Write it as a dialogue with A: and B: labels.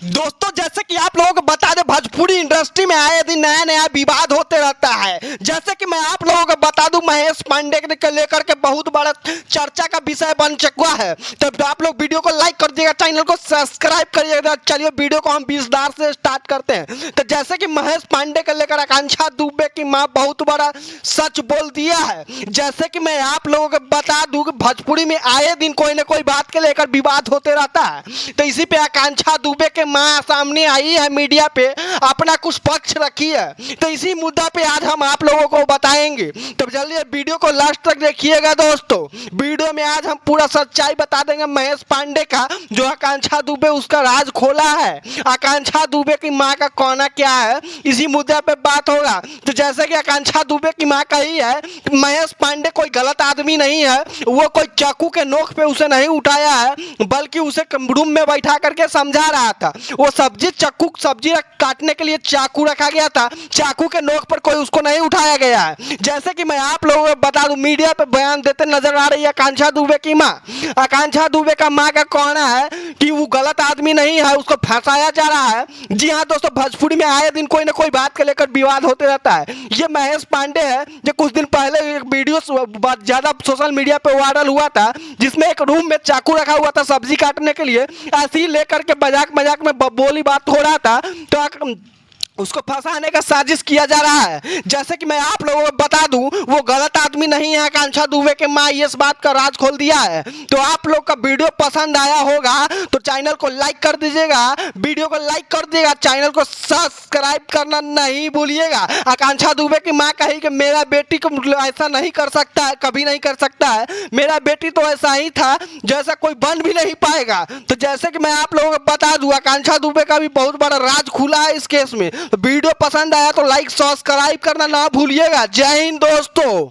A: दोस्तों जैसे कि आप लोगों को बता दें, भोजपुरी इंडस्ट्री में आए दिन नया नया विवाद होते रहता है। जैसे कि मैं आप लोगों को बता दूं, महेश पांडे को लेकर के बहुत बड़ा चर्चा का विषय बन चुका है। तो आप लोग वीडियो को लाइक कर दिएगा, चैनल को सब्सक्राइब करिएगा। चलिए वीडियो को हम विस्तार से स्टार्ट करते हैं। तो जैसे कि महेश पांडे को लेकर आकांक्षा दुबे की मां बहुत बड़ा सच बोल दिया है। जैसे कि मैं आप लोगों को बता दूं कि भोजपुरी में आए दिन कोई ना कोई बात के लेकर विवाद होते रहता है। तो इसी पे आकांक्षा दुबे के मां सामने आई है, मीडिया पे अपना कुछ पक्ष रखी है। तो इसी मुद्दा पे आज हम आप लोगों को बताएंगे। तो चलिए वीडियो को लास्ट तक देखिएगा दोस्तों। वीडियो में आज हम पूरा सच्चाई बता देंगे महेश पांडे का, जो आकांक्षा दुबे उसका राज खोला है। आकांक्षा दुबे की मां का कहना क्या है, इसी मुद्दे पे बात होगा। तो जैसे कि आकांक्षा दुबे की मां कही है, महेश पांडे कोई गलत आदमी नहीं है। वो कोई चाकू के नोक पे उसे नहीं उठाया है, बल्कि उसे रूम में बैठा करके समझा रहा था। वो सब्जी काटने के लिए चाकू रखा गया था, चाकू के नोक पर कोई उसको नहीं उठाया गया है। जैसे कि मैं आप लोगों को बता दूं, मीडिया पे बयान देते नजर आ रही है आकांक्षा दुबे की मां। आकांक्षा दुबे का मां का कहना है कि वो गलत आदमी नहीं है, उसको फंसाया जा रहा है। जी हाँ दोस्तों, भोजपुरी में आए दिन कोई ना कोई बात को लेकर विवाद होते रहता है। ये महेश पांडे है, जो कुछ दिन पहले एक वीडियो ज्यादा सोशल मीडिया पे वायरल हुआ था, जिसमें एक रूम में चाकू रखा हुआ था सब्जी काटने के लिए। ऐसे ही लेकर के मजाक में बोली बात हो रहा था, तो उसको फंसाने का साजिश किया जा रहा है। जैसे कि मैं आप लोगों को बता दूं, वो गलत आदमी नहीं है। आकांक्षा दुबे के मां इस बात का राज खोल दिया है। तो आप लोग का वीडियो पसंद आया होगा तो चैनल को लाइक कर दीजिएगा, वीडियो को लाइक कर दिएगा, चैनल को सब्सक्राइब करना नहीं भूलिएगा। आकांक्षा दुबे की मां कही कि मेरा बेटी को ऐसा नहीं कर सकता है, कभी नहीं कर सकता है। मेरा बेटी तो ऐसा ही था जैसा कोई बन भी नहीं पाएगा। तो जैसे कि मैं आप लोगों को बता दूं, आकांक्षा दुबे का भी बहुत बड़ा राज खुला है इस केस में। वीडियो पसंद आया तो लाइक सब्सक्राइब करना ना भूलिएगा। जय हिंद दोस्तों।